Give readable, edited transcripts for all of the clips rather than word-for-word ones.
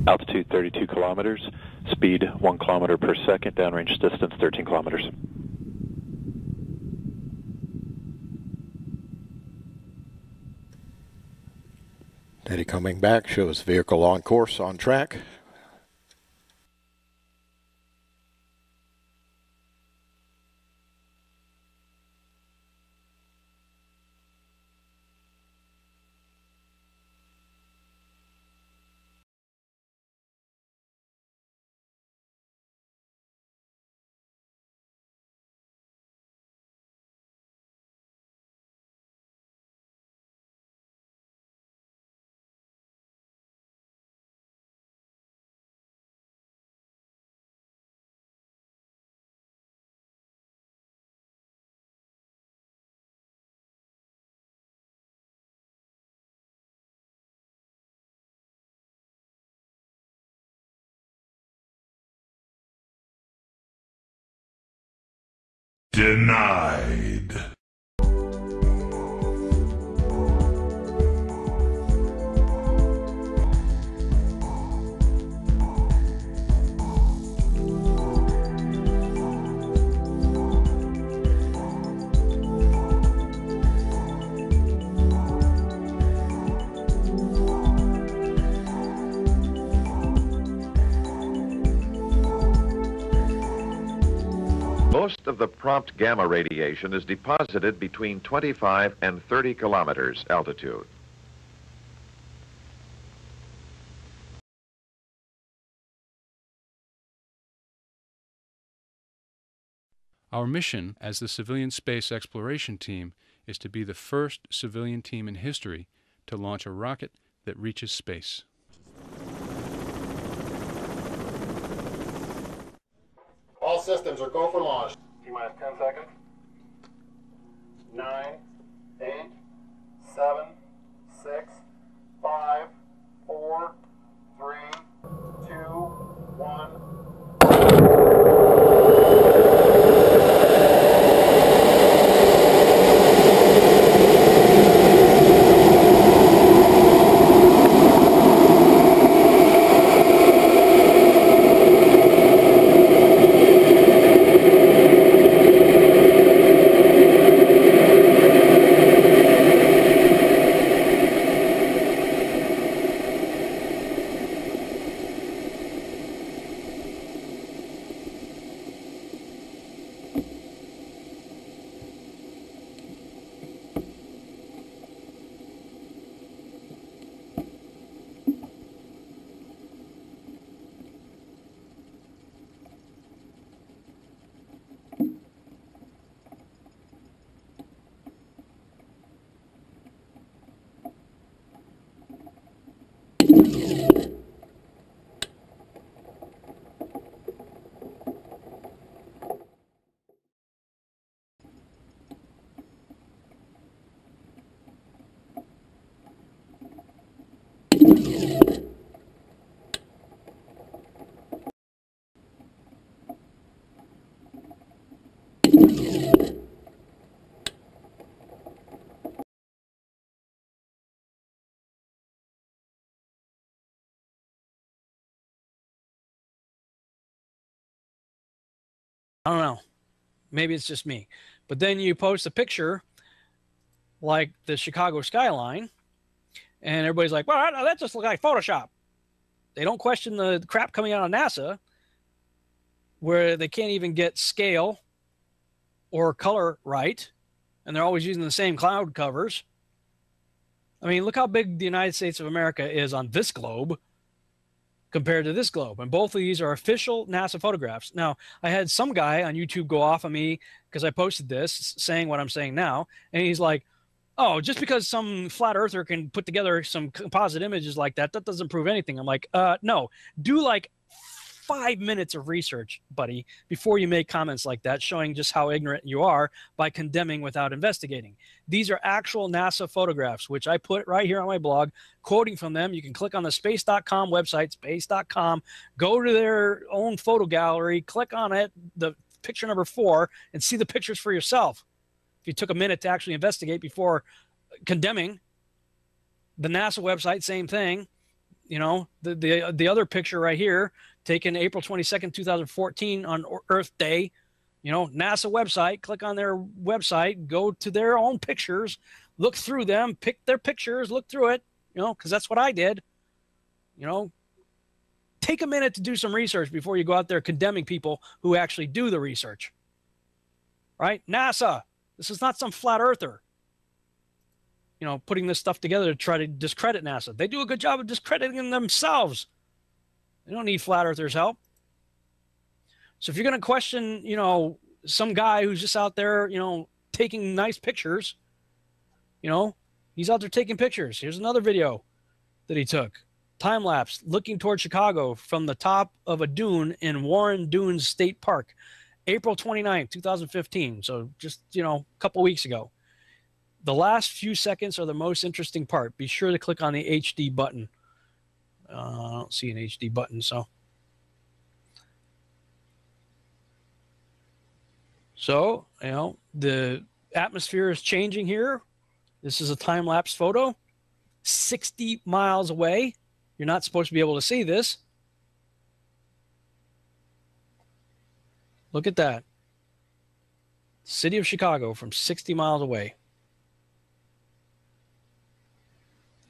Altitude 32 kilometers, speed 1 kilometer per second, downrange distance 13 kilometers. Data coming back shows vehicle on course, on track. Denied. Most of the prompt gamma radiation is deposited between 25 and 30 kilometers altitude. Our mission as the Civilian Space Exploration Team is to be the first civilian team in history to launch a rocket that reaches space. All systems are go for launch. T-minus 10 seconds. 9, 8, 7, 6, 5, 4, 3, 2, 1. I don't know. Maybe it's just me. But then you post a picture like the Chicago skyline, and everybody's like, well, that just looks like Photoshop. They don't question the crap coming out of NASA where they can't even get scale or color right, and they're always using the same cloud covers. I mean, look how big the United States of America is on this globe compared to this globe. And both of these are official NASA photographs. Now, I had some guy on YouTube go off on me because I posted this saying what I'm saying now. And he's like, oh, just because some flat earther can put together some composite images like that, that doesn't prove anything. I'm like, no, do like 5 minutes of research, buddy, before you make comments like that, showing just how ignorant you are by condemning without investigating. These are actual NASA photographs, which I put right here on my blog, quoting from them. You can click on the space.com website, space.com, go to their own photo gallery, click on it, the picture number 4, and see the pictures for yourself. If you took a minute to actually investigate before condemning. The NASA website, same thing. You know, the other picture right here, taken April 22nd, 2014 on Earth Day. You know, NASA website, click on their website, go to their own pictures, look through them, pick their pictures, look through it, you know, because that's what I did. You know, take a minute to do some research before you go out there condemning people who actually do the research. Right? NASA, this is not some flat earther, you know, putting this stuff together to try to discredit NASA. They do a good job of discrediting themselves. They don't need flat earthers' help. So if you're going to question, you know, some guy who's just out there, you know, taking nice pictures, you know, he's out there taking pictures. Here's another video that he took. Time lapse looking toward Chicago from the top of a dune in Warren Dunes State Park, April 29th, 2015. So just, you know, a couple weeks ago. The last few seconds are the most interesting part. Be sure to click on the HD button. I don't see an HD button, so. So, you know, the atmosphere is changing here. This is a time-lapse photo. 60 miles away. You're not supposed to be able to see this. Look at that. City of Chicago from 60 miles away.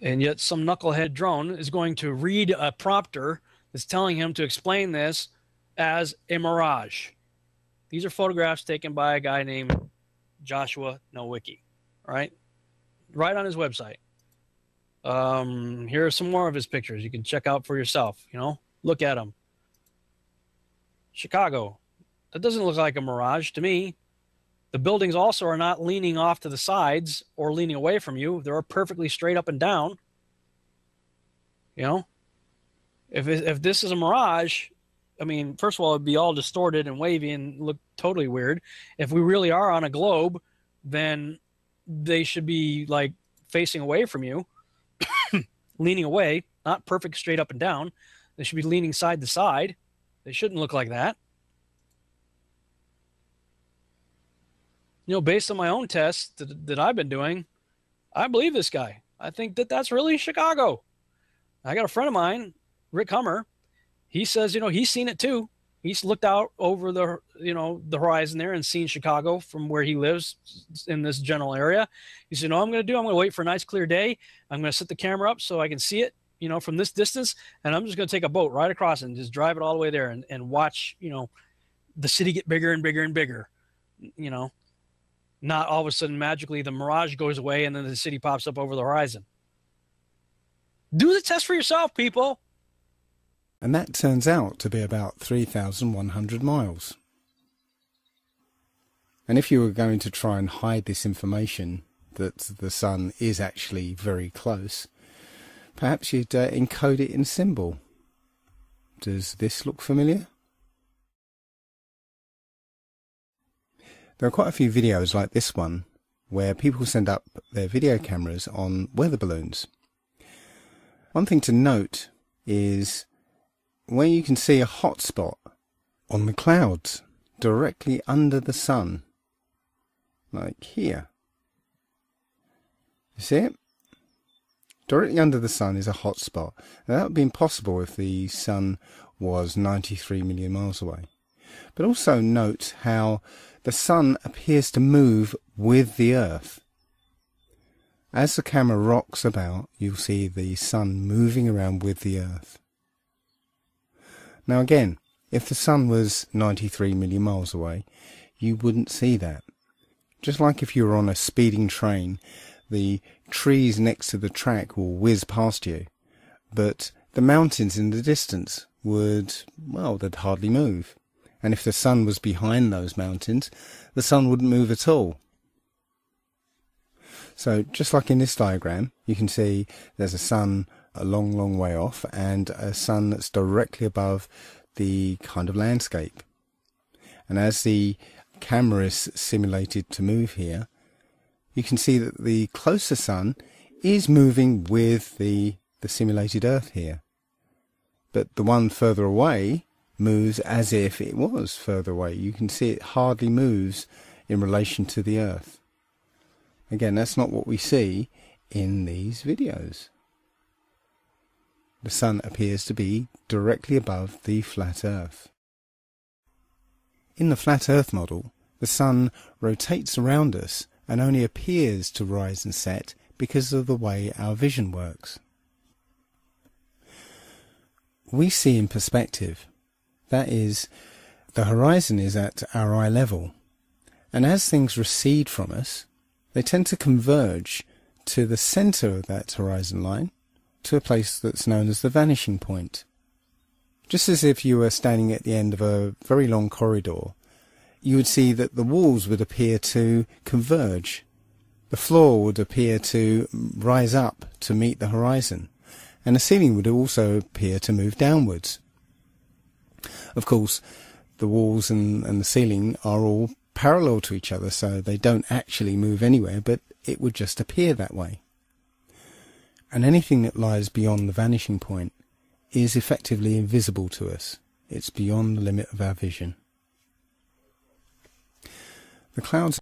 And yet some knucklehead drone is going to read a prompter that's telling him to explain this as a mirage. These are photographs taken by a guy named Joshua Nowicki, right on his website. Here are some more of his pictures you can check out for yourself. You know, look at them. Chicago. That doesn't look like a mirage to me. The buildings also are not leaning off to the sides or leaning away from you. They're perfectly straight up and down. You know, if this is a mirage, I mean, first of all, it'd be all distorted and wavy and look totally weird. If we really are on a globe, then they should be like facing away from you, leaning away, not perfect straight up and down. They should be leaning side to side. They shouldn't look like that. You know, based on my own tests that I've been doing, I believe this guy. I think that that's really Chicago. I got a friend of mine, Rick Hummer. He says, you know, he's seen it too. He's looked out over the, you know, the horizon there and seen Chicago from where he lives in this general area. He said, you know what I'm going to do? I'm going to wait for a nice clear day. I'm going to set the camera up so I can see it, you know, from this distance. And I'm just going to take a boat right across and just drive it all the way there and watch, you know, the city get bigger and bigger and bigger, you know. Not all of a sudden magically the mirage goes away and then the city pops up over the horizon. Do the test for yourself, people. And that turns out to be about 3,100 miles. And if you were going to try and hide this information that the sun is actually very close, perhaps you'd encode it in symbol. Does this look familiar? There are quite a few videos like this one where people send up their video cameras on weather balloons. One thing to note is where you can see a hot spot on the clouds directly under the sun, like here. You see it? Directly under the sun is a hot spot. Now, that would be impossible if the sun was 93 million miles away. But also note how the sun appears to move with the Earth. As the camera rocks about, you'll see the sun moving around with the Earth. Now again, if the sun was 93 million miles away, you wouldn't see that. Just like if you were on a speeding train, the trees next to the track will whiz past you, but the mountains in the distance would, well, they'd hardly move. And if the sun was behind those mountains, the sun wouldn't move at all. So just like in this diagram, you can see there's a sun a long, long way off and a sun that's directly above the kind of landscape. And as the camera is simulated to move here, you can see that the closer sun is moving with the simulated Earth here. But the one further away moves as if it was further away. You can see it hardly moves in relation to the Earth. Again, that's not what we see in these videos. The Sun appears to be directly above the flat Earth. In the flat Earth model, the Sun rotates around us and only appears to rise and set because of the way our vision works. We see in perspective. That is, the horizon is at our eye level, and as things recede from us, they tend to converge to the centre of that horizon line, to a place that's known as the vanishing point. Just as if you were standing at the end of a very long corridor, you would see that the walls would appear to converge. The floor would appear to rise up to meet the horizon, and the ceiling would also appear to move downwards. Of course, the walls and the ceiling are all parallel to each other, so they don't actually move anywhere, but it would just appear that way. And anything that lies beyond the vanishing point is effectively invisible to us. It's beyond the limit of our vision. The clouds...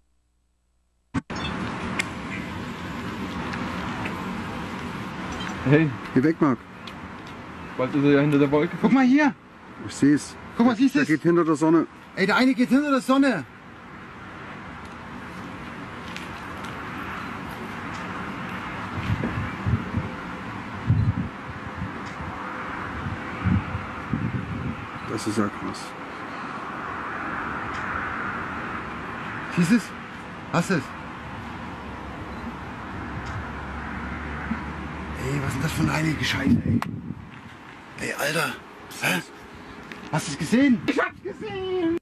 Hey, geh weg, Marc. Bald ist er ja hinter der Wolke. Guck mal hier. Ich seh's. Guck mal, siehst du es? Der geht hinter der Sonne. Ey, der eine geht hinter der Sonne. Das ist ja krass. Siehst du es? Hast du es? Ey, was ist denn das für eine heilige Scheiße, ey? Ey, Alter. Hä? Hast du es gesehen? Ich hab's gesehen!